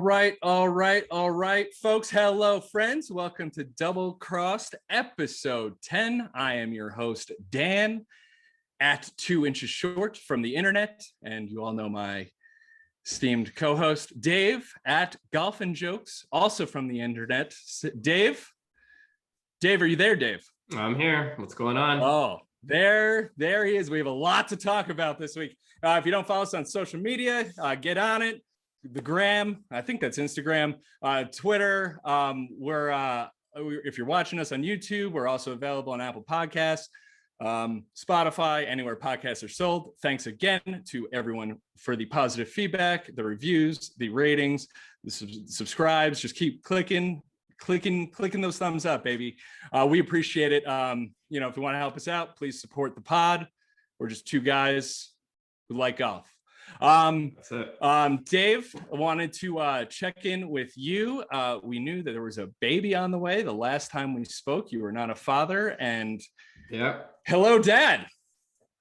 All right, folks. Hello, friends. Welcome to Double Crossed, episode 10. I am your host, Dan, at 2 inches short from the internet. And you all know my esteemed co-host, Dave, at Golf and Jokes, also from the internet. Dave, are you there, Dave? I'm here. What's going on? Oh, there he is. We have a lot to talk about this week. If you don't follow us on social media, get on it. The gram, I think that's Instagram, Twitter. If you're watching us on YouTube, we're also available on Apple Podcasts, Spotify, anywhere podcasts are sold. Thanks again to everyone for the positive feedback, the reviews, the ratings, the subscribes. Just keep clicking those thumbs up, baby. We appreciate it. If you want to help us out, please support the pod. We're just two guys who like golf. That's it. Dave, I wanted to check in with you. We knew that there was a baby on the way. The last time we spoke, you were not a father, and hello, Dad.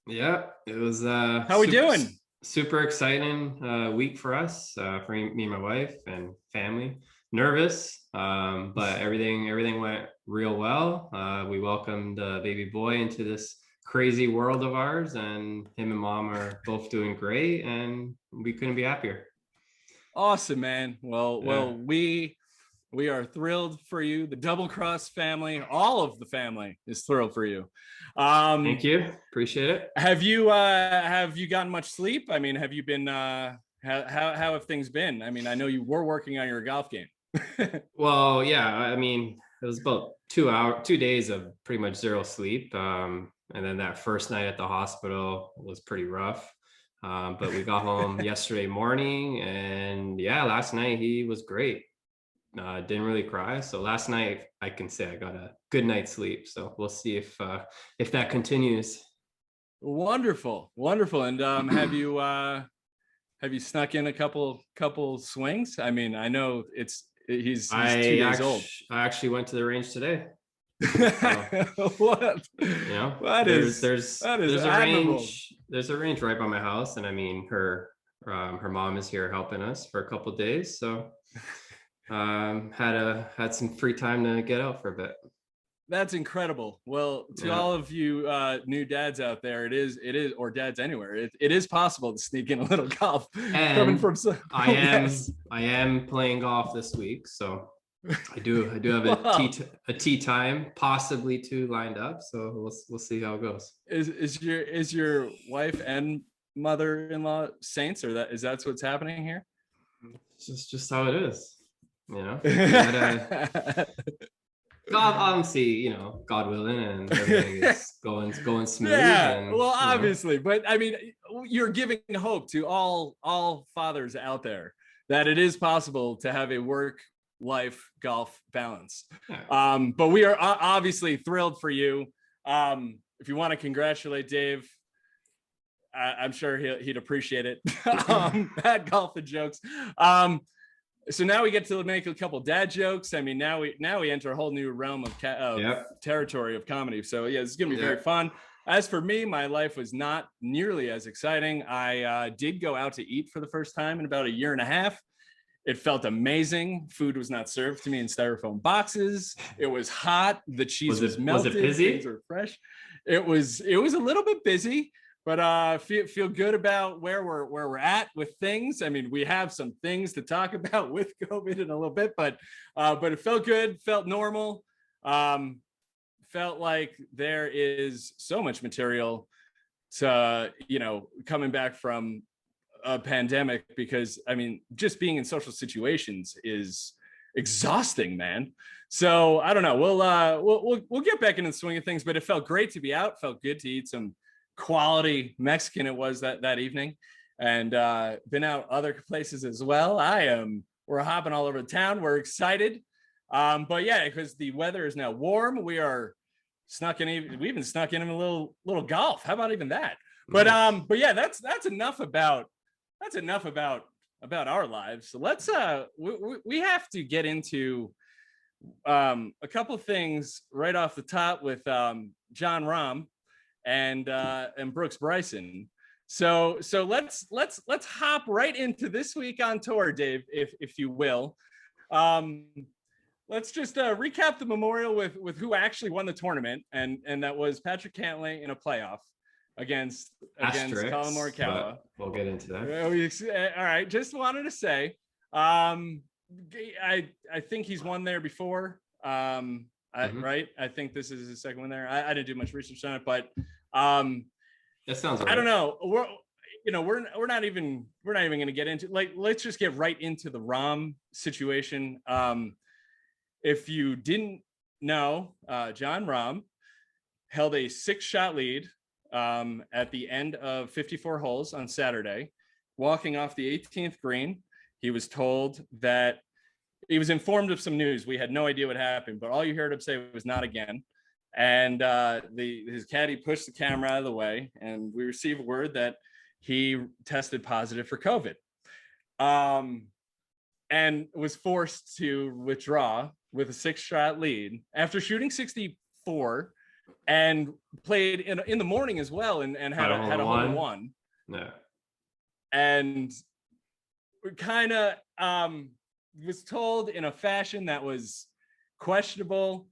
Yeah, it was how are we doing? Super exciting week for us, for me and my wife and family. Nervous, but everything went real well. We welcomed a baby boy into this crazy world of ours, and him and mom are both doing great, and we couldn't be happier. Awesome, man. Well, we are thrilled for you. The Double Cross family, all of the family is thrilled for you. Thank you, appreciate it. Have you gotten much sleep? I mean, have you been how have things been? I mean, I know you were working on your golf game. Well, yeah, I mean, it was about 2 days of pretty much zero sleep. And then that first night at the hospital was pretty rough. But we got home yesterday morning, and last night he was great. Didn't really cry. So last night I can say I got a good night's sleep. So we'll see if that continues. Wonderful. And have you snuck in a couple swings? I mean, I know he's 2 days old. I actually went to the range today. What? There's a range. There's a range right by my house, and I mean her mom is here helping us for a couple of days, so had some free time to get out for a bit. That's incredible. Well, to all of you new dads out there, it is or dads anywhere, it is possible to sneak in a little golf. And coming from I am playing golf this week, so I do have a tee time, possibly 2 lined up, so we'll see how it goes. Is your wife and mother-in-law saints, or is that what's happening here? It's just how it is, God, obviously, God willing, and everything is going smooth. Yeah, obviously, but I mean, you're giving hope to all fathers out there that it is possible to have a work-life golf balance. But we are obviously thrilled for you. If you want to congratulate Dave, I'm sure he'd appreciate it. At Golf and Jokes. So now we get to make a couple dad jokes. I mean, now we enter a whole new realm of territory of comedy. So yeah, this is gonna be very fun. As for me, my life was not nearly as exciting. I did go out to eat for the first time in about a year and a half. It felt amazing. Food was not served to me in styrofoam boxes. It was hot. The cheese was melted. Was it busy? Things were fresh. It was a little bit busy. But feel good about where we're at with things. I mean, we have some things to talk about with COVID in a little bit, but it felt good, felt normal, felt like there is so much material to coming back from a pandemic, because I mean, just being in social situations is exhausting, man. So I don't know. We'll get back into the swing of things, but it felt great to be out. Felt good to eat some quality Mexican. It was that evening, and been out other places as well. We're hopping all over town. We're excited, but yeah, because the weather is now warm, we even snuck in a little golf. How about even that? But yeah, that's enough about our lives. So let's we have to get into a couple things right off the top with Jon Rahm and Bryson. So let's hop right into this week on tour, Dave, if you will. Let's just recap the memorial with who actually won the tournament, and that was Patrick Cantlay in a playoff against Colin Morikawa. We'll get into that. All right, just wanted to say, I think he's won there before. Right? I think this is his second one there. I didn't do much research on it, but that sounds right. I don't know. We're not even going to get into, like, let's just get right into the Rahm situation. If you didn't know, Jon Rahm held a 6-shot lead at the end of 54 holes on Saturday. Walking off the 18th green, he was told that he was informed of some news. We had no idea what happened, but all you heard him say was "not again." And his caddy pushed the camera out of the way, and we received word that he tested positive for COVID, and was forced to withdraw with a 6-shot lead after shooting 64, and played in the morning as well, and had a hole-in-one. Yeah, and kind of was told in a fashion that was questionable.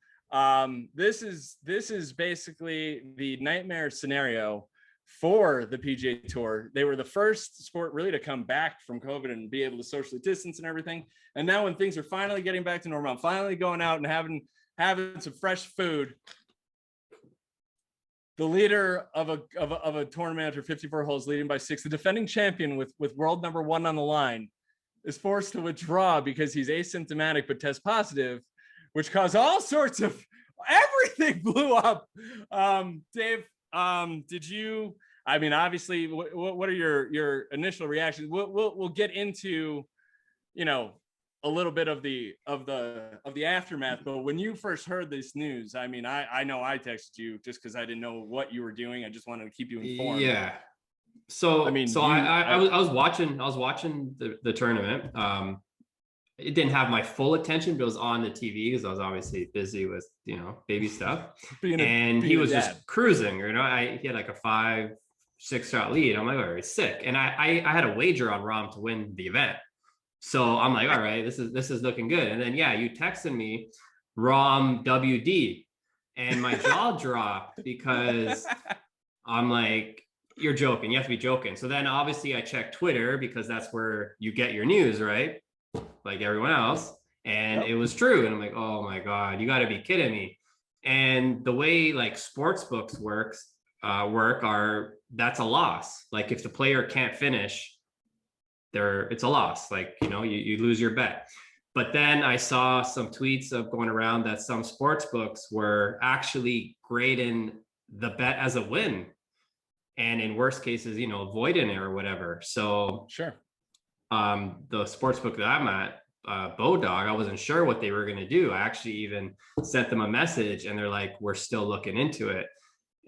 This is basically the nightmare scenario for the PGA Tour. They were the first sport really to come back from COVID and be able to socially distance and everything. And now when things are finally getting back to normal, finally going out and having some fresh food, the leader of a tournament after 54 holes, leading by 6, the defending champion with world number 1 on the line, is forced to withdraw because he's asymptomatic but tests positive, which caused all sorts of, everything blew up. Dave, did you, I mean, obviously, what are your initial reactions? We'll get into, a little bit of the aftermath, but when you first heard this news, I mean, I know I texted you just because I didn't know what you were doing. I just wanted to keep you informed. Yeah. So I mean, I was watching the tournament. It didn't have my full attention, but it was on the TV because I was obviously busy with, baby stuff. He was just cruising, he had like a 5-6 shot lead. I'm like, all right, sick. And I had a wager on Rahm to win the event. So I'm like, all right, this is looking good. And then, you texted me Rahm WD, and my jaw dropped because I'm like, you're joking. You have to be joking. So then obviously I checked Twitter because that's where you get your news, right? Like everyone else. And It was true. And I'm like, oh my God, you got to be kidding me. And the way like sports books work that's a loss. Like if the player can't finish, it's a loss. Like, you lose your bet. But then I saw some tweets going around that some sports books were actually grading the bet as a win. And in worst cases, avoiding it or whatever. So sure. The sports book that I'm at, Bodog, I wasn't sure what they were going to do. I actually even sent them a message and they're like, we're still looking into it.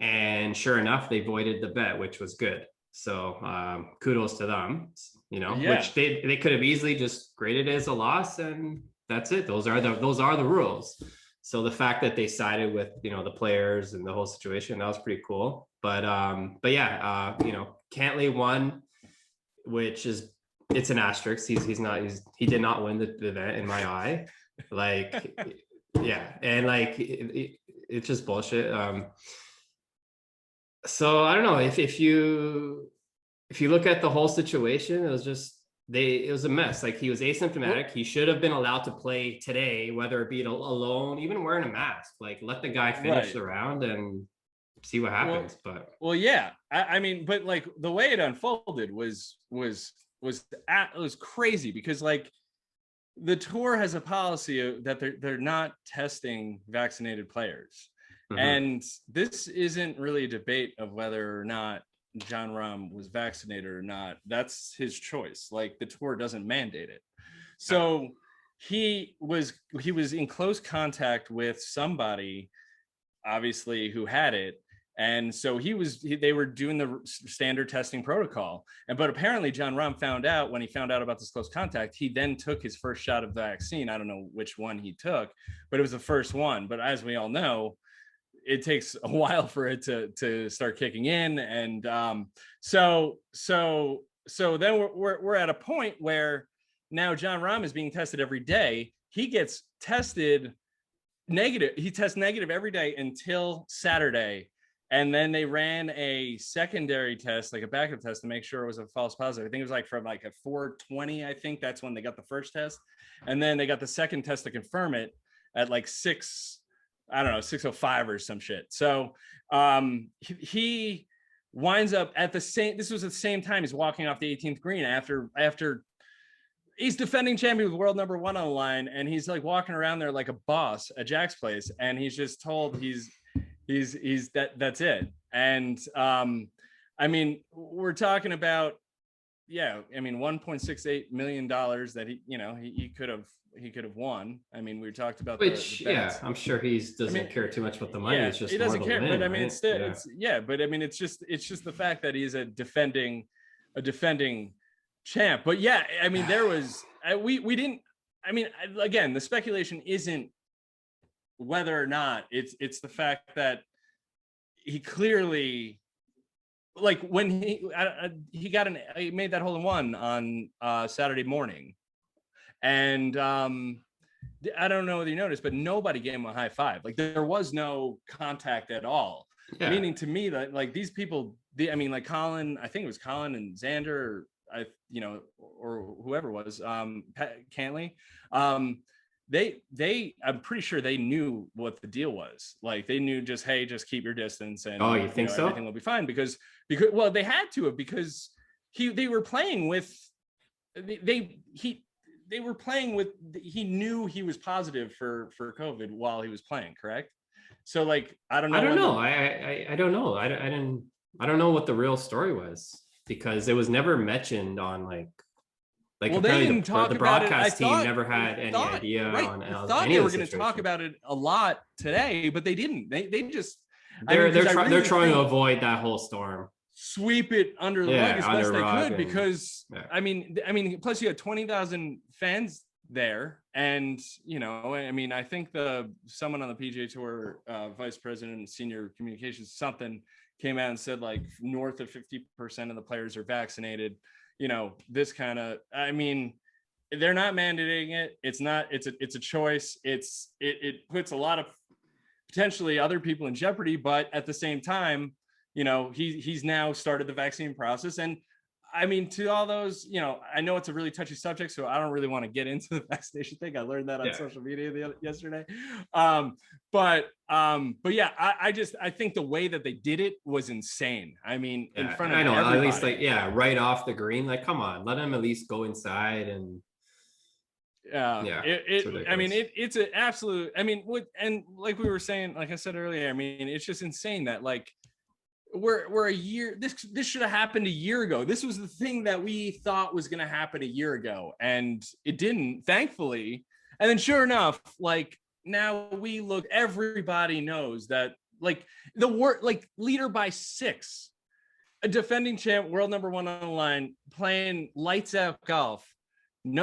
And sure enough, they voided the bet, which was good. So kudos to them, which they could have easily just graded it as a loss, and that's it. Those are the rules. So the fact that they sided with, the players and the whole situation, that was pretty cool. But Cantlay won, which is, it's an asterisk. He did not win the event in my eye. Like, yeah. And like, it's just bullshit. So I don't know if you look at the whole situation, it was just, it was a mess. Like he was asymptomatic. He should have been allowed to play today, whether it be alone, even wearing a mask. Like let the guy finish the round and see what happens. Yeah. I mean, but like the way it unfolded was crazy because like the tour has a policy that they're not testing vaccinated players. Mm-hmm. And this isn't really a debate of whether or not Jon Rahm was vaccinated or not. That's his choice. Like the tour doesn't mandate it. So he was in close contact with somebody, obviously, who had it. And so they were doing the standard testing protocol. But apparently Jon Rahm found out about this close contact, he then took his first shot of the vaccine. I don't know which one he took, but it was the first one. But as we all know, it takes a while for it to start kicking in. And so then we're at a point where now Jon Rahm is being tested every day. He gets tested negative. He tests negative every day until Saturday. And then they ran a secondary test, like a backup test, to make sure it was a false positive. I think it was like from like a 420. I think that's when they got the first test. And then they got the second test to confirm it at like 6:05 or some shit. So he winds up at the same, this was at the same time he's walking off the 18th green after he's defending champion with world number 1 on the line. And he's like walking around there like a boss at Jack's place. And he's just told he's that's it. And I mean, we're talking about, yeah, I mean, $1.68 million that he could have won. I mean, we talked about which, yeah, I'm sure he doesn't care too much about the money. Yeah, it's just he doesn't care. Win, but I mean, right? It's but I mean, it's just the fact that he's a defending champ. But yeah, I mean, there was we didn't. I mean, again, the speculation isn't whether or not it's the fact that he clearly, like when he made that hole-in-one on Saturday morning, and I don't know whether you noticed, but nobody gave him a high five. Like there was no contact at all. Yeah. Meaning to me that like these people, like Colin, I think it was Colin and Xander, or whoever it was, Cantlay. They I'm pretty sure they knew what the deal was. Like they knew just, hey, just keep your distance, and you think so? Everything will be fine because well, they had to have, because they were playing with they were playing with, he knew he was positive for COVID while he was playing, correct? So like I don't know. I don't know. I don't know what the real story was, because it was never mentioned on like well, they didn't talk the broadcast team never had any idea on I thought they were going to talk about it a lot today, but they didn't. They just they're trying to avoid that whole storm, sweep it under the rug as best they could, because I mean plus you had 20,000 fans there, and I mean, I think someone on the PGA Tour vice president senior communications something came out and said like north of 50% of the players are vaccinated. This kind of, I mean, they're not mandating it. It's not, it's a choice. It puts a lot of potentially other people in jeopardy, but at the same time, he's now started the vaccine process. And I mean, to all those, I know it's a really touchy subject, so I don't really want to get into the vaccination thing. I learned that on social media yesterday. But yeah, I think the way that they did it was insane. I mean, in front of everybody. At least right off the green, like, come on, let him at least go inside and. I mean, it's an absolute, I mean, and like we were saying, like I said earlier, I mean, it's just insane that like, we're a year, this should have happened a year ago. This was the thing that we thought was going to happen a year ago, and it didn't, thankfully. And then sure enough, like now we look, everybody knows that like like leader by 6, a defending champ, world number 1 on the line, playing lights out golf,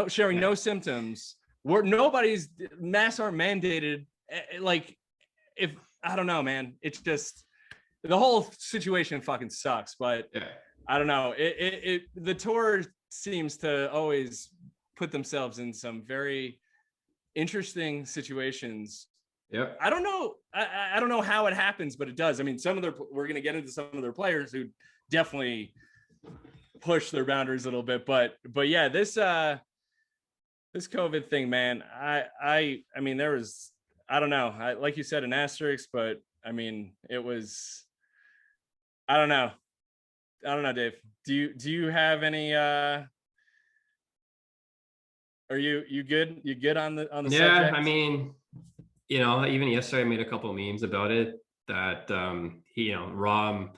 showing no symptoms, where nobody's masks aren't mandated. Like, if I don't know, man, it's just, the whole situation fucking sucks. But I don't know. The tour seems to always put themselves in some very interesting situations. Yeah. I don't know. I don't know how it happens, but it does. I mean, we're going to get into some of their players who definitely push their boundaries a little bit, but yeah, this COVID thing, man, I mean, there was, I don't know, like you said, an asterisk, but I mean, it was, I don't know, Dave. Do you have any? Are you good? You good on the subject? Yeah, I mean, even yesterday I made a couple of memes about it. That Rahm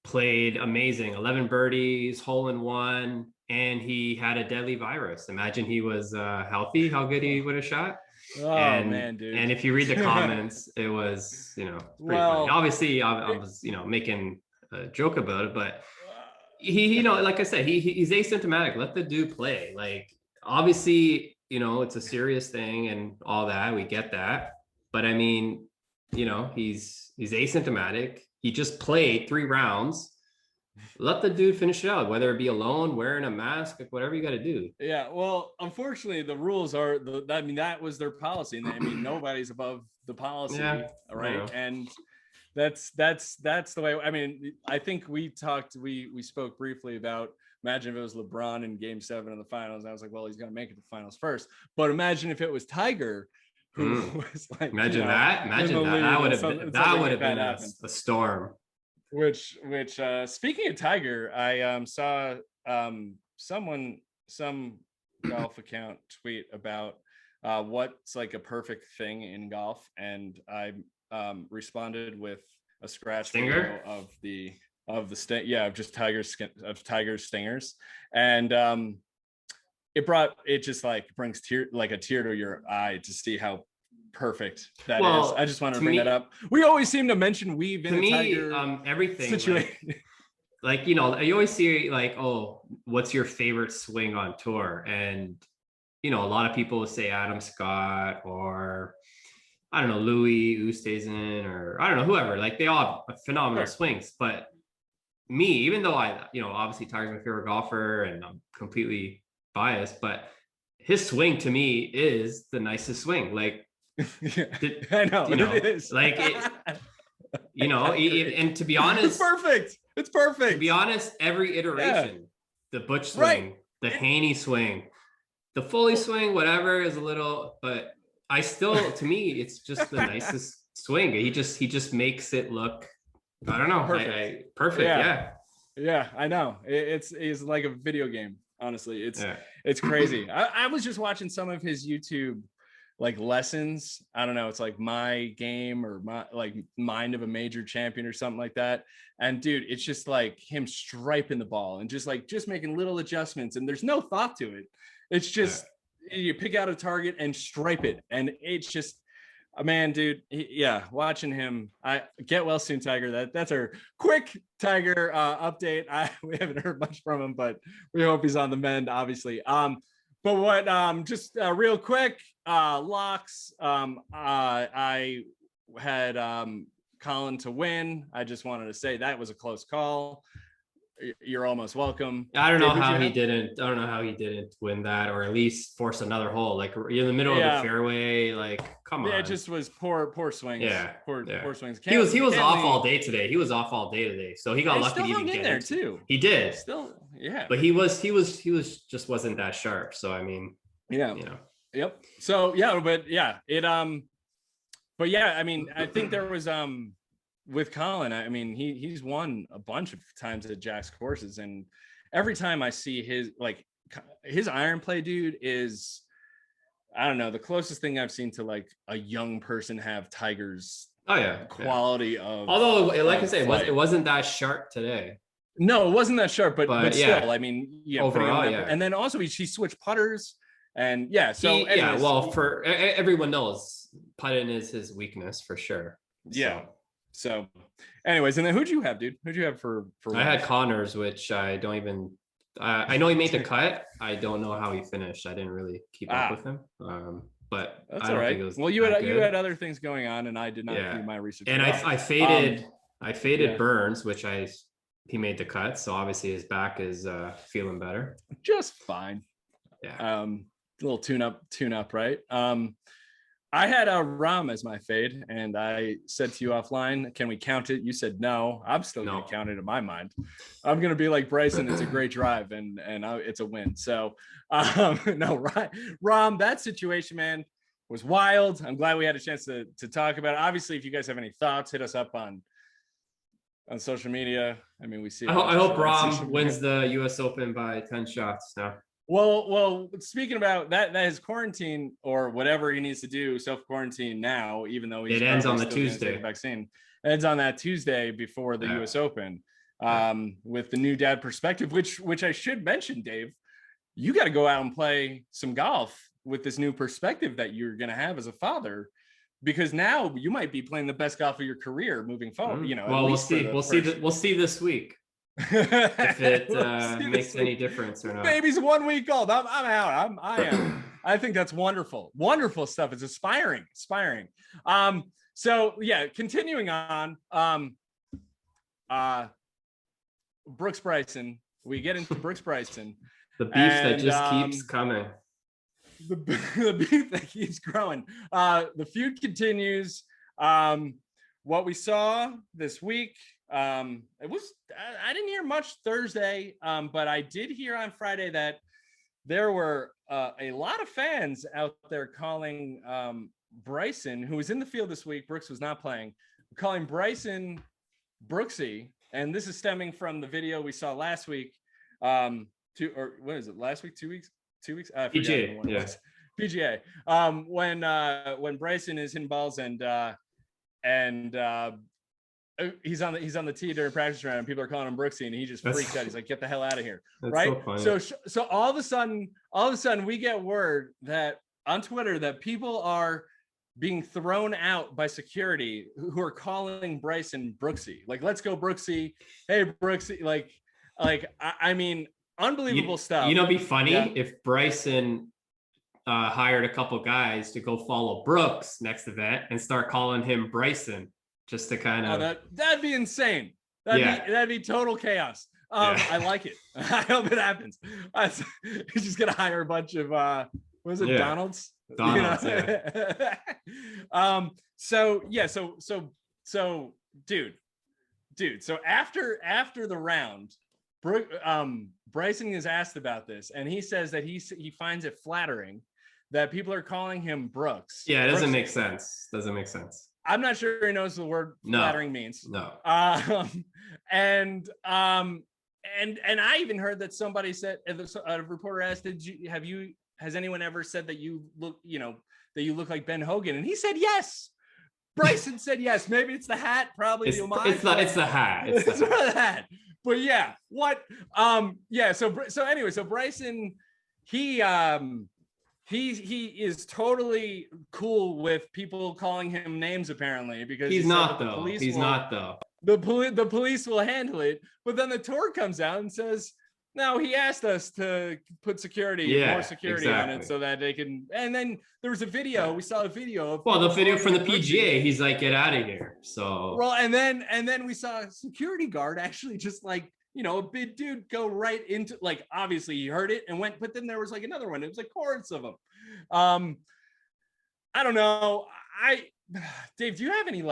played amazing, 11 birdies, hole-in-one, and he had a deadly virus. Imagine he was healthy, how good he would have shot. Oh, man, dude. And if you read the comments, it was pretty funny. Obviously, I was making a joke about it, but he like I said, he's asymptomatic. Let the dude play. Like, obviously, it's a serious thing and all that, we get that, but I mean, he's asymptomatic. He just played 3 rounds. Let the dude finish it out, whether it be alone, wearing a mask, like whatever you got to do. Yeah, well, unfortunately, the rules are that was their policy, and I mean nobody's above the policy, right? And that's the way. I mean, I think we spoke briefly about, imagine if it was LeBron in Game 7 of the finals. I was like, well, he's gonna make it to the finals first. But imagine if it was Tiger, who was like, imagine that would have been a storm. Which speaking of Tiger, I saw some golf account tweet about what's like a perfect thing in golf, and I responded with a scratch stinger of just Tiger's stingers, and it just like brings a tear to your eye to see how perfect that is. I just wanted to bring that up. We always seem to mention weave in the Tiger everything situation. Like, you always see like, oh, what's your favorite swing on tour? And a lot of people say Adam Scott, or I don't know, Louis Oosthuizen, or I don't know, whoever. Like, they all have phenomenal swings. But me, even though obviously Tiger's my favorite golfer and I'm completely biased, but his swing to me is the nicest swing. Like, I know, it is. Like, and to be honest, it's perfect. To be honest, every iteration, the Butch swing, the Haney swing, the Foley swing, whatever, is a little, but I still, to me, it's just the nicest swing. He just makes it look, I don't know, perfect. Yeah, I know. It's like a video game. Honestly, it's crazy. I was just watching some of his YouTube like lessons. I don't know, it's like my game or my like mind of a major champion or something like that. And dude, it's just like him striping the ball and just making little adjustments, and there's no thought to it. It's just you pick out a target and stripe it, and it's just man, dude. Watching him. I get well soon, Tiger. That's our quick Tiger update. We haven't heard much from him, but we hope he's on the mend, obviously. But what just real quick, locks. I had Colin to win. I just wanted to say that was a close call. You're almost welcome. I don't know how he didn't win that, or at least force another hole. Like, you're in the middle of the fairway. Like, come on. Yeah, it just was poor swings. Yeah, poor swings. He was off all day today. So he got lucky to even get in there too. He did. Still, yeah. But he just wasn't that sharp. So I mean, Yep. So but I mean, I think there was with Colin, I mean, he's won a bunch of times at Jack's courses, and every time I see his iron play, dude, is, I don't know, the closest thing I've seen to like a young person have Tiger's quality of. Although, like I say, it wasn't that sharp today. No, it wasn't that sharp, but still, I mean, overall, and then also he switched putters, and for everyone knows putting is his weakness for sure. So anyways, and then who'd you have, dude? Who'd you have for I had Connors, which I don't even I know he made the cut. I don't know how he finished. I didn't really keep up with him. But that's all right. Well, you had other things going on, and I did not do my research. And I faded Burns, which he made the cut, so obviously his back is feeling better. Just fine. Yeah. A little tune up, right? I had Rahm as my fade, and I said to you offline, can we count it? You said no. I'm still going to count it in my mind. I'm going to be like Bryson. It's a great drive, and it's a win. So no, Rahm, that situation, man, was wild. I'm glad we had a chance to talk about it. Obviously, if you guys have any thoughts, hit us up on social media. I mean, we see. I hope Rahm wins the U.S. Open by 10 shots now. Well, speaking about that his quarantine or whatever he needs to do, self-quarantine now, even though it ends on the Tuesday. Vaccine ends on that Tuesday before the U.S. Open, with the new dad perspective, which I should mention, Dave, you got to go out and play some golf with this new perspective that you're going to have as a father, because now you might be playing the best golf of your career moving forward. Well, we'll see. We'll see this week. If it makes any difference or not. Baby's 1 week old. I'm out. I think that's wonderful stuff. It's inspiring. So yeah, continuing on. Brooks Bryson. We get into Brooks Bryson. The beef that just keeps coming. The beef that keeps growing. The feud continues. What we saw this week, it was I didn't hear much Thursday, but I did hear on Friday that there were a lot of fans out there calling Bryson, who was in the field this week. Brooks was not playing, calling Bryson Brooksy. And this is stemming from the video we saw last week. What is it? Last week? 2 weeks? 2 weeks? PGA. Yeah. PGA. When Bryson is hitting balls and he's on the tee during practice round, and people are calling him Brooksy, and he just freaks out. He's like, "Get the hell out of here!" Right? So all of a sudden, we get word that on Twitter that people are being thrown out by security who are calling Bryson Brooksy. Like, let's go Brooksy. Hey, Brooksy. I mean, unbelievable stuff. It'd be funny if Bryson hired a couple guys to go follow Brooks next event and start calling him Bryson, just to kind of. That'd be insane. That'd be total chaos. I like it. I hope it happens. He's just gonna hire a bunch of Donalds. Donalds, So dude. So after the round, Bryson is asked about this, and he says that he finds it flattering that people are calling him Brooks. Yeah, it doesn't make sense. Doesn't make sense. I'm not sure he knows the word flattering means. No. And I even heard that somebody said, a reporter asked, has anyone ever said that you look like Ben Hogan? And he said yes. Bryson said yes. Maybe it's the hat, probably it's the hat. It's the hat. But yeah, what? So anyway, so Bryson, he is totally cool with people calling him names, apparently, because he's not though. The police will handle it. But then the tour comes out and says, no, he asked us to put more security on it so that they can. And then there was a video. We saw a video of the video from the PGA. He's like, get out of here. So and then we saw a security guard actually just like, a big dude go right into, like, obviously he heard it and went, but then there was like another one. It was like hordes of them. I don't know. Dave, do you have any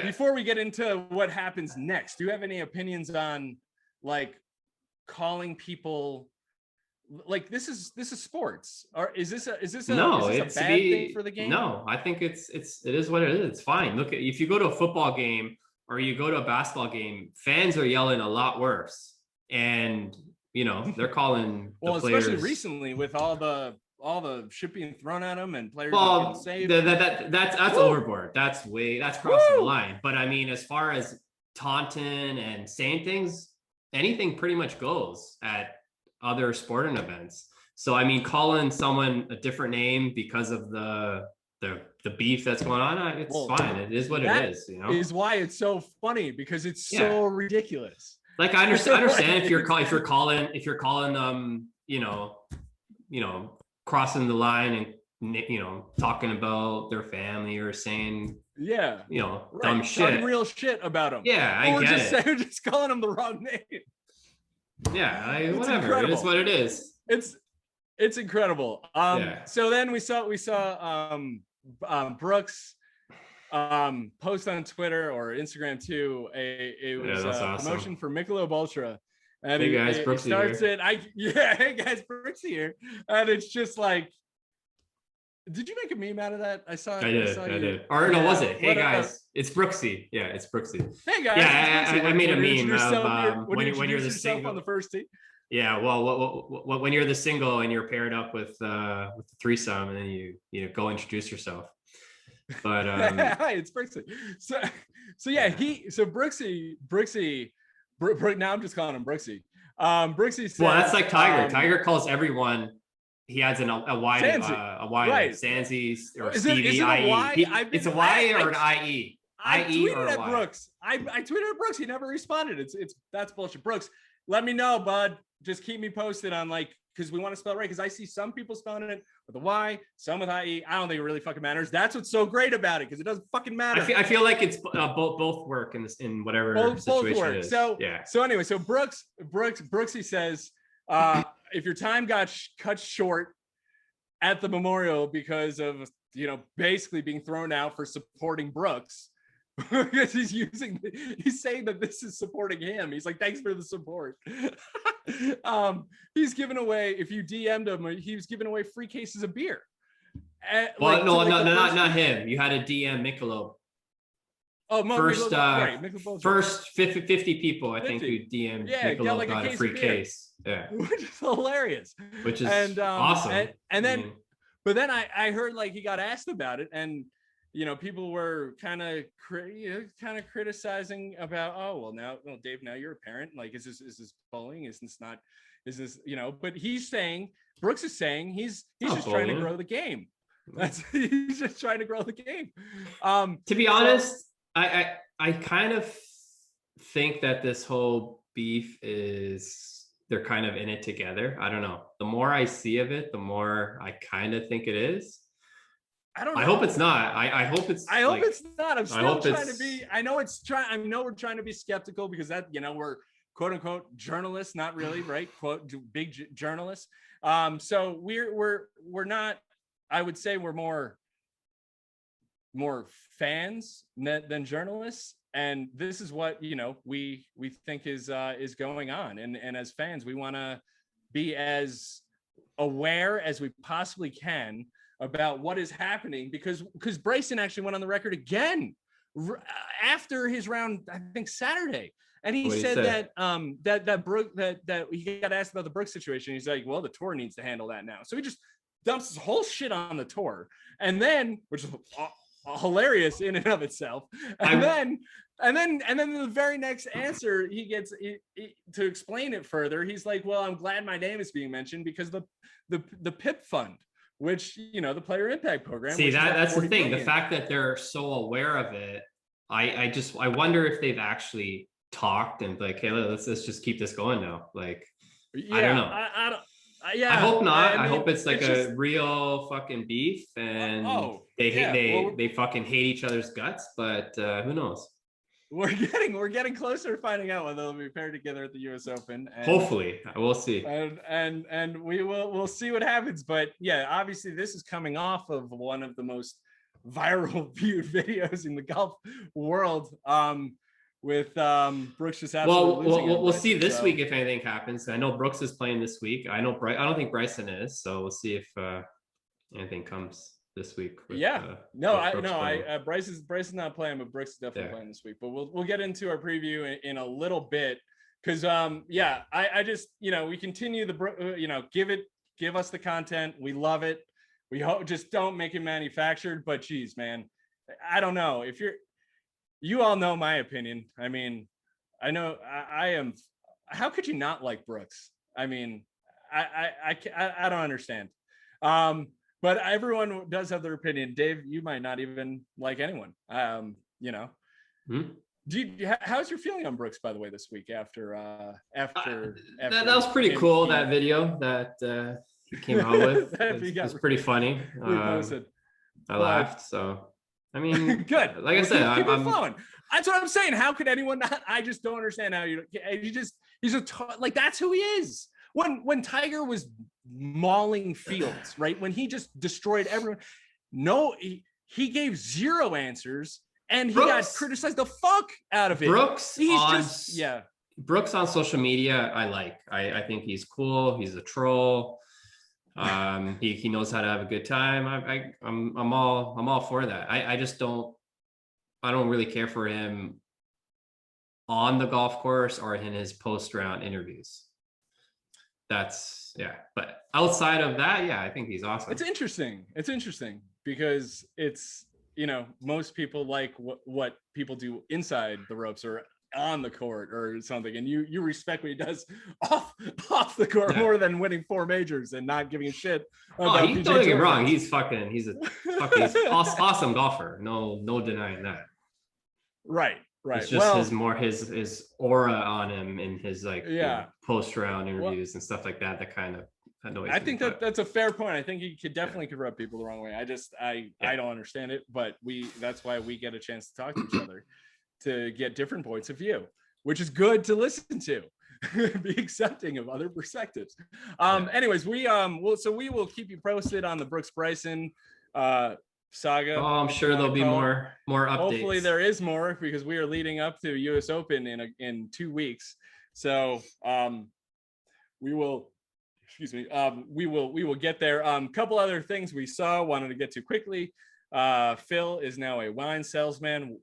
before we get into what happens next, do you have any opinions on like calling people like this is sports, or is this a bad thing for the game? No, I think it is what it is. It's fine. Look, if you go to a football game or you go to a basketball game, fans are yelling a lot worse, and they're calling the players, especially recently with all the shit being thrown at them and players getting saved. That's overboard. That's crossing the line. But I mean, as far as taunting and saying things, anything pretty much goes at other sporting events. So I mean, calling someone a different name because of the beef that's going on, it's fine. It is what it is. Is why it's so funny, because it's so ridiculous. Like I understand if you're calling them, crossing the line and talking about their family or saying dumb shit, real shit about them. Yeah, I get it. We're just calling them the wrong name. Yeah, whatever. Incredible. It is what it is. It's incredible. So then we saw Brooks post on Twitter or Instagram too. It was a promotion for Michelob Ultra. And hey guys, Brooksy starts here. Hey guys, Brooksy here. And it's just like, did you make a meme out of that? I did. Or no, was it? Hey guys, it's Brooksy. Yeah, it's Brooksy. Hey guys. Yeah, I made a meme of when you're the single on the first tee. Yeah, well, when you're the single and you're paired up with the threesome, and then you go introduce yourself. But hi, it's Brooksy. So yeah, Brooksy. Now I'm just calling him Brooksy. Brooksy said, well, that's like Tiger. Tiger calls everyone. He adds a Y, right. Sansies or Stevie. It's a Y or an IE. I tweeted at Brooks. I tweeted at Brooks. He never responded. That's bullshit. Brooks, let me know, bud. Just keep me posted on like because we want to spell it right. Because I see some people spelling it with a Y, some with IE. I don't think it really fucking matters. That's what's so great about it, because it doesn't fucking matter. I feel like it's both work in whatever situation work. it is. So yeah. So anyway, so Brooksy says, if your time got cut short at the memorial because of, you know, basically being thrown out for supporting Brooks, because he's saying that this is supporting him. He's like, thanks for the support. He's giving away, if you DM'd him, he was giving away free cases of beer. Well, not him. You had a DM Michelob. Oh, first 50 people, I think, who DM'd Michelob got a free case. Yeah, which is hilarious. Which is awesome. And then, but then I heard like he got asked about it, and you know, people were kind of criticizing about, oh well, Dave, now you're a parent. Like, is this bullying? Is this, you know? But Brooks is saying he's just trying to grow the game. He's just trying to grow the game. To be honest, I kind of think that this whole beef is, they're kind of in it together. I don't know. The more I see of it, the more I kind of think it is. I don't know. I hope it's not. I hope it's. I hope it's not. I'm still trying to be. I know we're trying to be skeptical, because that, you know, we're quote unquote journalists, not really, right? Quote, big journalists. So we're not. I would say we're more fans than journalists, and this is what, you know, we think is going on, and as fans, we want to be as aware as we possibly can about what is happening, because Bryson actually went on the record again after his round, I think Saturday, and he said that he got asked about the Brooks situation. He's like, well, the tour needs to handle that now. So he just dumps his whole shit on the tour, and then, which is hilarious in and of itself, and then the very next answer he gets, to explain it further, he's like, well, I'm glad my name is being mentioned because the PIP fund, which, you know, the Player Impact Program. See, that's the thing. The fact that they're so aware of it, I wonder if they've actually talked and like, hey, let's just keep this going now. Like, yeah, I don't know. I hope not. I hope it's like a real fucking beef, and they fucking hate each other's guts. But who knows? We're getting closer to finding out whether they'll be paired together at the U.S. Open. And, hopefully, we'll see. And we'll see what happens. But yeah, obviously, this is coming off of one of the most viral viewed videos in the golf world. With Brooks just absolutely losing. We'll see this week if anything happens. I know Brooks is playing this week. I don't think Bryson is. So we'll see if anything comes this week. With, Bryson's not playing, but Brooks is definitely playing this week. But we'll get into our preview in a little bit, because I just, you know, we continue give us the content. We love it. We hope, just don't make it manufactured. But geez, man, I don't know if you all know my opinion. I mean, I know I am. How could you not like Brooks? I mean, I don't understand. But everyone does have their opinion. Dave, you might not even like anyone. You know. How's your feeling on Brooks, by the way, this week after that was pretty cool. That video that he came out with it was pretty funny. I laughed. So I mean, good. Like I said, I'm flowing. That's what I'm saying. How could anyone not? I just don't understand how like, that's who he is. When Tiger was mauling fields, right? When he just destroyed everyone. No, he gave zero answers, and he got criticized the fuck out of it. Brooks on social media, I think he's cool. He's a troll. He knows how to have a good time. I'm all for that. I just don't really care for him on the golf course or in his post-round interviews. But outside of that, I think he's awesome. It's interesting because it's, you know, most people like what people do inside the ropes or on the court or something, and you respect what he does off the court more than winning 4 majors and not giving a shit. Don't get me wrong, he's he's awesome golfer. No denying that. Right. It's just his aura on him in his post round interviews and stuff like that kind of noise. I think that's a fair point. I think he could rub people the wrong way. I don't understand it, but that's why we get a chance to talk to each other, to get different points of view, which is good to listen to. Be accepting of other perspectives. Anyways, we will keep you posted on the Brooks Bryson saga. Oh, I'm sure there'll be more updates. Hopefully there is more, because we are leading up to US Open in 2 weeks. So we will get there. Couple other things we wanted to get to quickly. Phil is now a wine salesman.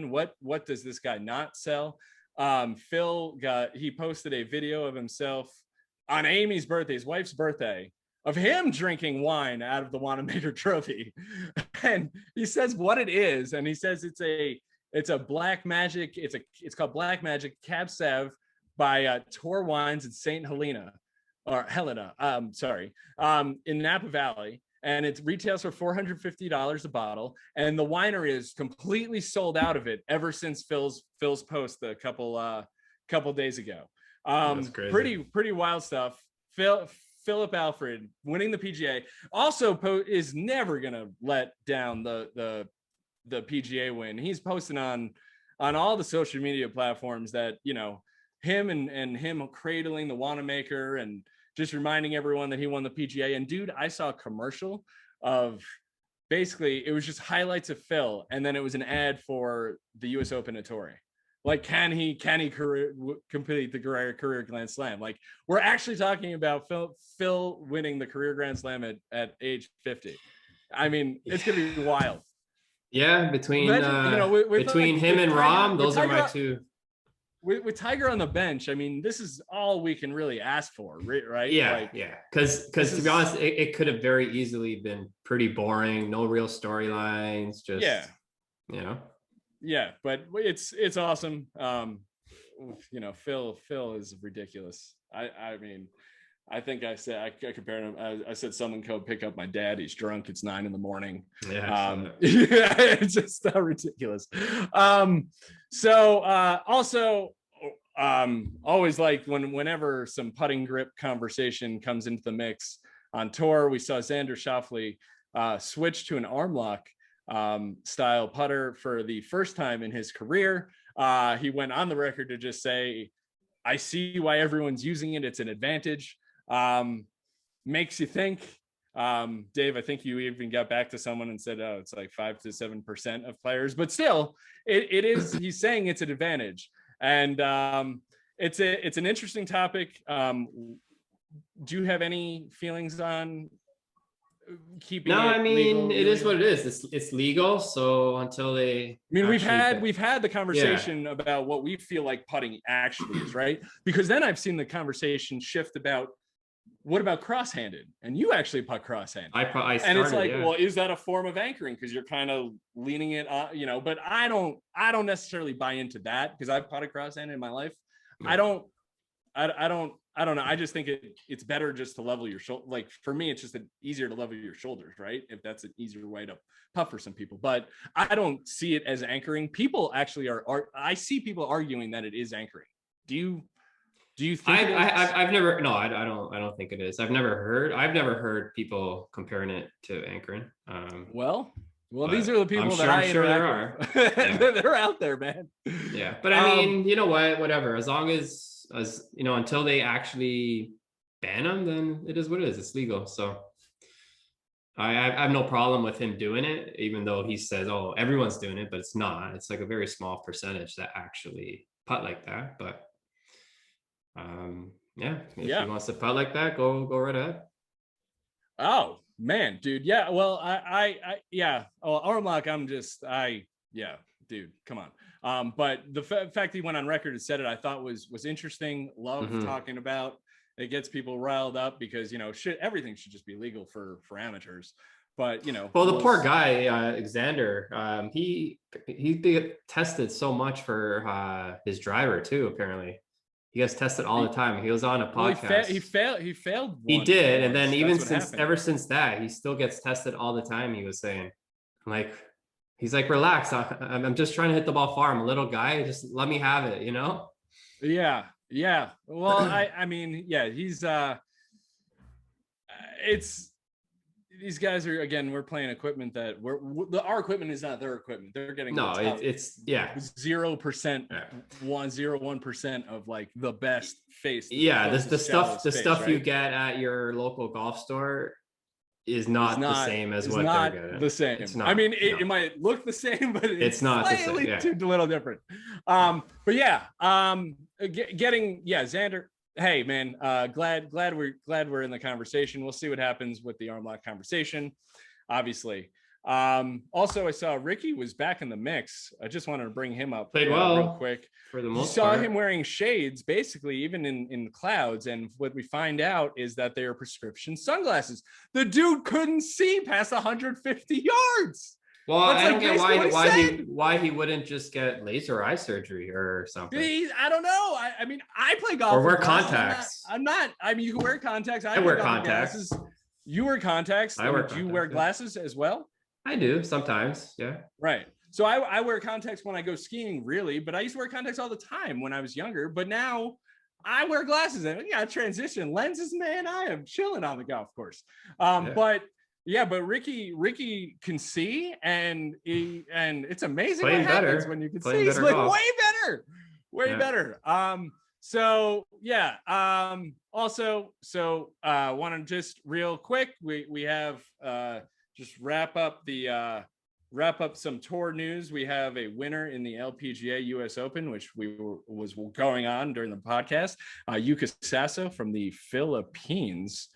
What does this guy not sell? He posted a video of himself on Amy's birthday, his wife's birthday, of him drinking wine out of the Wanamaker trophy. And he says what it is, and he says it's a Black Magic, it's called Black Magic Cab Sauv by Tor Wines in St. Helena, in Napa Valley. And it retails for $450 a bottle, and the winery is completely sold out of it ever since Phil's post a couple days ago. That's crazy. Pretty wild stuff. Philip Alfred winning the PGA also is never gonna let down the PGA win. He's posting on all the social media platforms that, you know, him and him cradling the Wanamaker and just reminding everyone that he won the PGA. And dude, I saw a commercial of, basically it was just highlights of Phil, and then it was an ad for the US Open at Torrey. Like, can he complete the career Grand Slam? Like, we're actually talking about Phil winning the career Grand Slam at age 50. I mean, it's gonna be wild. Yeah, between him and Rahm, those are my two. With Tiger on the bench, I mean, this is all we can really ask for, right? Yeah, because to be honest, it could have very easily been pretty boring, no real storylines, just you know. Yeah, but it's awesome. You know, Phil is ridiculous. I mean, I think I compared him. I said someone go pick up my dad. He's drunk. It's 9 a.m. Yeah, it's just ridiculous. Also, always like whenever some putting grip conversation comes into the mix on tour, we saw Xander Schauffele switch to an arm lock style putter for the first time in his career. He went on the record to just say, I see why everyone's using it. It's an advantage. Makes you think. Dave, I think you even got back to someone and said, oh, it's like 5 to 7% of players, but still it is, he's saying it's an advantage. And it's an interesting topic. Do you have any feelings on keeping No, it I mean, legal? it is what it is. It's legal. So until they, I mean, we've had the conversation about what we feel like putting actually is, right? Because then I've seen the conversation shift about, what about cross-handed? And you actually putt cross-handed. I started, and it's like, well, is that a form of anchoring? Because you're kind of leaning it on, you know. But I don't necessarily buy into that, because I've putted cross-handed in my life. I don't know. I just think it's better just to level your shoulder. Like, for me, it's just easier to level your shoulders, right? If that's an easier way to putt for some people. But I don't see it as anchoring. People actually I see people arguing that it is anchoring. Do you think I've never, no, I don't think it is. I've never heard people comparing it to anchoring. Well, these are the people I'm sure there are. They're out there, man. Yeah. But I mean, you know what, whatever, as long as you know, until they actually ban them, then it is what it is. It's legal. So I have no problem with him doing it, even though he says, oh, everyone's doing it, but it's not. It's like a very small percentage that actually putt like that. But if he wants to putt like that, go right ahead. Oh man, dude. Yeah. Well, arm lock. Dude, come on. But the fact he went on record and said it, I thought was interesting. Love talking about. It gets people riled up because, you know, everything should just be legal for amateurs. But, you know, well, the poor guy, Xander, he tested so much for his driver too. Apparently, he gets tested all the time. He was on a podcast. Well, he failed. He did, and then ever since that, he still gets tested all the time. He was saying, like, he's like, relax. I'm just trying to hit the ball far. I'm a little guy. Just let me have it, you know? Yeah. Well, I mean, yeah, he's it's these guys are, again, we're playing equipment that our equipment is not their equipment. They're getting no, it's 0%, 1% of like the best face. Yeah, the stuff right? you get at your local golf store is not the same as what they're getting. The same. It's not. I mean, it might look the same, but it's not slightly the same. a little different. But yeah, getting Xander. Hey man, glad we're in the conversation. We'll see what happens with the arm lock conversation, obviously. Also, I saw Rickie was back in the mix. I just wanted to bring him up real quick. For the most part. Saw him wearing shades, basically, even in the clouds. And what we find out is that they are prescription sunglasses. The dude couldn't see past 150 yards. Well, I don't get why he wouldn't just get laser eye surgery or something. I don't know. I mean, I play golf. Or wear contacts. I'm not. I mean, you can wear contacts. I wear contacts. Glasses. You wear contacts. Do you wear glasses as well? I do sometimes. Yeah. Right. So I wear contacts when I go skiing, really, but I used to wear contacts all the time when I was younger. But now I wear glasses. And transition lenses, man. I am chilling on the golf course. But Rickie can see, and it's amazing what happens when you can see. He's like golf. way better. Also, want to just real quick, we have just wrap up some tour news. We have a winner in the LPGA US Open, which was going on during the podcast. Yuka Sasso from the Philippines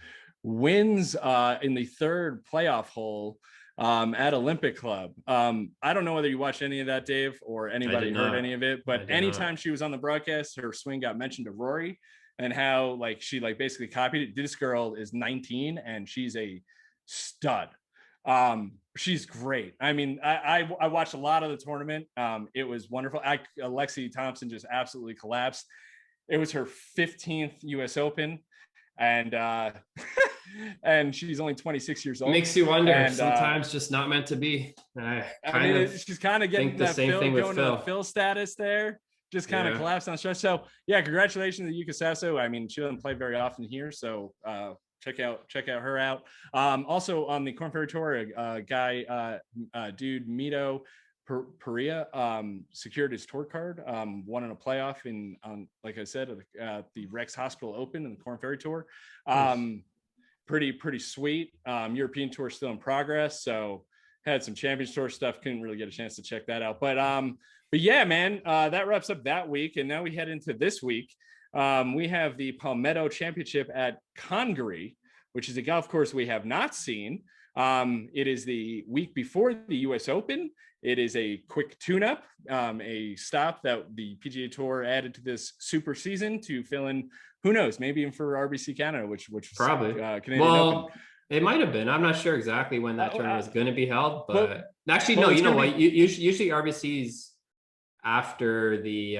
wins in the third playoff hole at Olympic Club. I don't know whether you watched any of that, Dave, or anybody heard any of it, but anytime she was on the broadcast, her swing got mentioned to Rory, and how she basically copied it. This girl is 19 and she's a stud. She's great. I mean, I watched a lot of the tournament. It was wonderful. Alexi Thompson just absolutely collapsed. It was her 15th US Open, and and she's only 26 years old. Makes you wonder. Sometimes just not meant to be. She's kind of getting the same thing with Phil. Phil status there. Just kind of collapsed on stretch. So congratulations to Yuka Sasso. I mean, she doesn't play very often here, so check out her out. Also on the Korn Ferry Tour, dude Mito Perea secured his tour card, won in a playoff like I said, the Rex Hospital Open and the Korn Ferry Tour. Pretty sweet. European Tour still in progress, so had some Champions Tour stuff. Couldn't really get a chance to check that out, but yeah, man, that wraps up that week, and now we head into this week. We have the Palmetto Championship at Congaree, which is a golf course we have not seen. It is the week before the US Open. It is a quick tune-up, a stop that the PGA Tour added to this super season to fill in, who knows, maybe even for RBC Canada, which probably Canadian Open. It might have been. I'm not sure exactly when that tournament was going to be held, but actually, no. You know what? Usually RBC's after the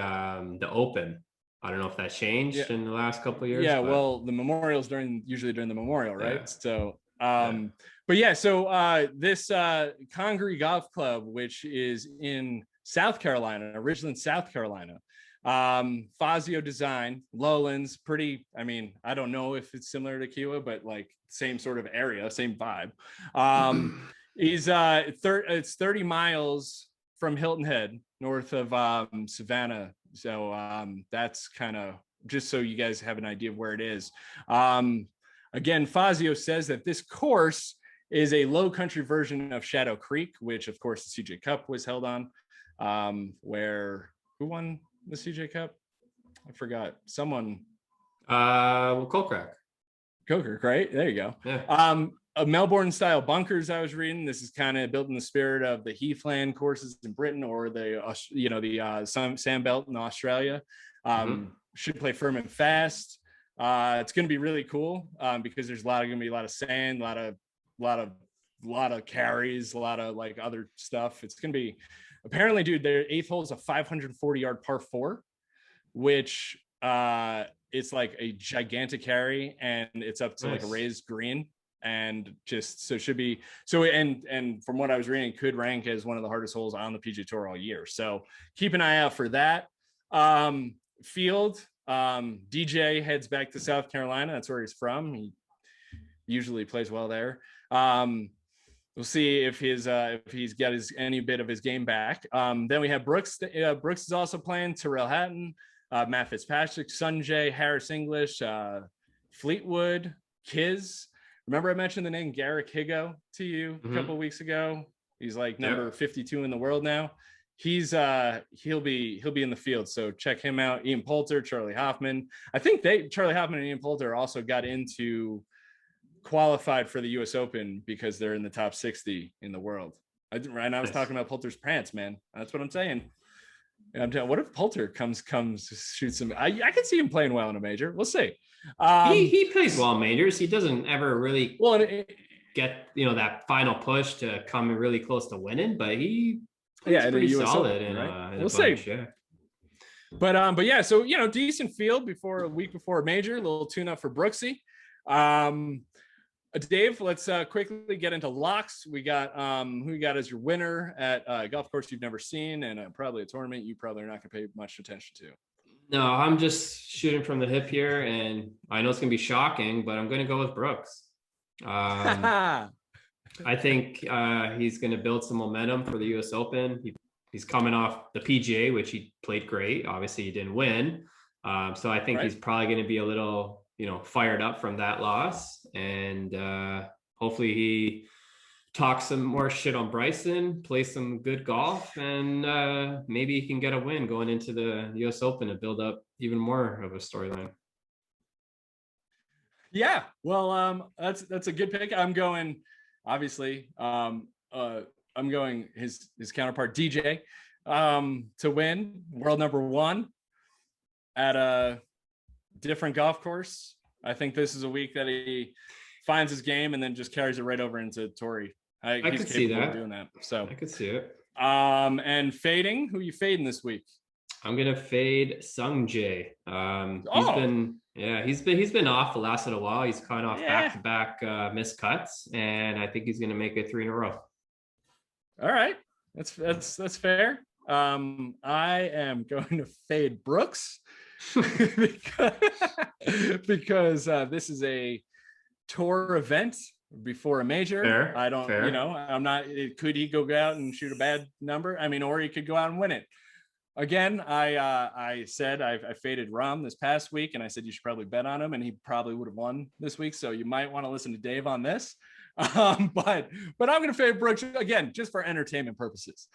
Open. I don't know if that changed in the last couple of years. Yeah, well, the Memorial's usually during the Memorial, right? Yeah. So, this Congaree Golf Club, which is in South Carolina, Ridgeland, South Carolina, Fazio design, lowlands, pretty. I mean, I don't know if it's similar to Kiawah, but same sort of area, same vibe. It's 30 miles from Hilton Head, north of Savannah. So that's kind of just so you guys have an idea of where it is. Again, Fazio says that this course is a low country version of Shadow Creek, which of course the CJ Cup was held on. Who won the CJ Cup? I forgot. Someone. Kokrak, right? There you go. Yeah. Melbourne style bunkers I was reading. This is kind of built in the spirit of the Heathland courses in Britain, or the Sandbelt in Australia. Should play firm and fast. It's going to be really cool because there's going to be a lot of sand, a lot of carries, a lot of other stuff. It's going to be, apparently, dude, their 8th hole is a 540-yard par 4, which it's like a gigantic carry, and it's up to a raised green. And just so should be so, and from what I was reading, it could rank as one of the hardest holes on the PGA Tour all year. So keep an eye out for that. Field, DJ heads back to South Carolina. That's where he's from. usually plays well there. We'll see if he's got any bit of his game back. Then we have Brooks. Brooks is also playing. Tyrrell Hatton, Matt Fitzpatrick, Sunjay, Harris English, Fleetwood, Kiz. Remember I mentioned the name Garrick Higo to you a couple of weeks ago? He's like number 52 in the world now. He'll be in the field, so check him out. Ian Poulter, Charlie Hoffman. I think Charlie Hoffman and Ian Poulter also got qualified for the US Open because they're in the top 60 in the world. I was talking about Poulter's pants, man. That's what I'm saying. I'm telling, what if Poulter comes shoots some? I can see him playing well in a major. We'll see. He plays well in majors. He doesn't ever really get that final push to come really close to winning, but he plays pretty solid Open, right? We'll see. Yeah. But yeah, so decent field a week before a major. A little tune up for Brooksy. Dave, let's quickly get into locks. We got who you got as your winner at a golf course you've never seen, and probably a tournament you probably are not going to pay much attention to. No, I'm just shooting from the hip here, and I know it's going to be shocking, but I'm going to go with Brooks. I think he's going to build some momentum for the US Open. He's coming off the PGA, which he played great. Obviously, he didn't win. So I think he's probably going to be a little fired up from that loss, and hopefully he talks some more shit on Bryson, play some good golf, and maybe he can get a win going into the US Open and build up even more of a storyline. Yeah, well, that's a good pick. I'm going, obviously, I'm going his counterpart DJ to win world number 1 at a different golf course. I think this is a week that he finds his game and then just carries it right over into Torrey. I could see that. Doing that. So I could see it. And fading, who you fading this week? I'm gonna fade Sunjay. He's been off the last little while. He's kind of off back-to-back missed cuts, and I think he's gonna make it 3 in a row. All right, that's fair. I am going to fade Brooks because this is a tour event before a major. Fair, I don't, fair. I'm not. Could he go out and shoot a bad number? I mean, or he could go out and win it. Again, I said I faded Rahm this past week, and I said you should probably bet on him, and he probably would have won this week. So you might want to listen to Dave on this. But I'm going to fade Brooks again just for entertainment purposes.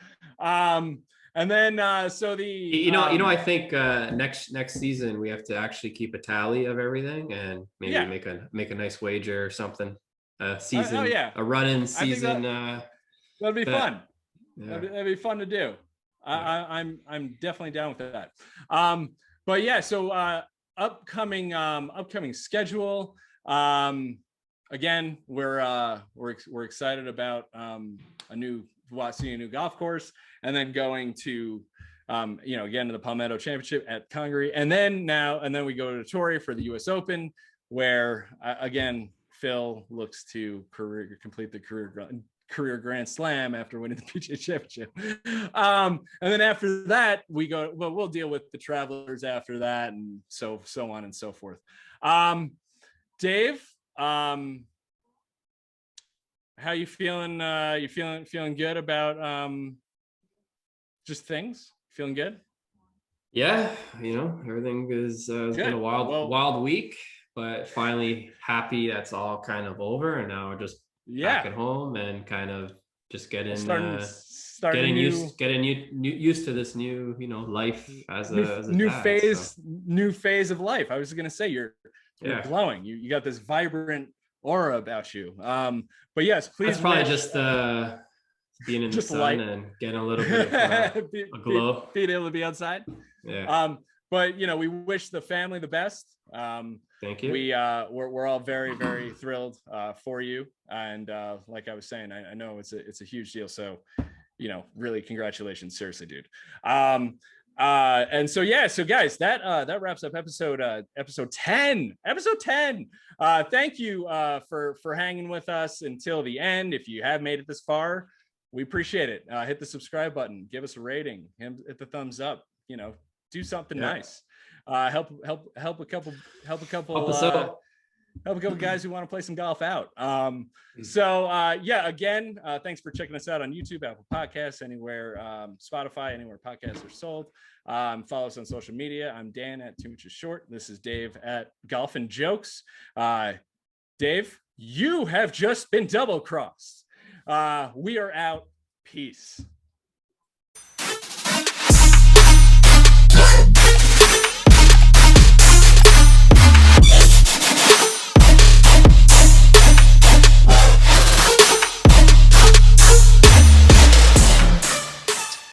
And then so the I think next season we have to actually keep a tally of everything and maybe make a nice wager or something. A season, a run-in season. That'd be fun. Yeah. That'd be fun to do. Yeah. I'm definitely down with that. But yeah, so upcoming schedule. Again, we're excited about seeing a new golf course, and then going to again to the Palmetto Championship at Congaree, and then we go to Torrey for the US Open, where again Phil looks to complete the career Grand Slam after winning the PGA Championship. And then after that, we'll deal with the Travelers after that, and so on and so forth. Dave, how you feeling? You feeling good about just things? Feeling good? Yeah, everything is been a wild week, but finally happy that's all kind of over, and now we're just back at home and kind of just getting used to this new life as a new dad, phase. So. New phase of life. I was gonna say you're glowing. You got this vibrant aura about you. But yes, please. That's probably just being in the sun light. And getting a little bit of a glow. Being able to be outside. Yeah. But we wish the family the best. Thank you. We're all very, very thrilled for you, and like I was saying, I know it's a huge deal. So, really congratulations, seriously, dude. And so guys, that wraps up episode 10. Episode 10. Thank you for hanging with us until the end. If you have made it this far, we appreciate it. Hit the subscribe button, give us a rating, hit the thumbs up. Do something nice. Help a couple. Help us out. help a couple guys who want to play some golf out. Yeah, again, thanks for checking us out on YouTube, Apple Podcasts, anywhere, Spotify, anywhere podcasts are sold. Follow us on social media. I'm Dan at Too Much is Short. This is Dave at Golf and Jokes. Dave, you have just been double crossed. We are out. Peace.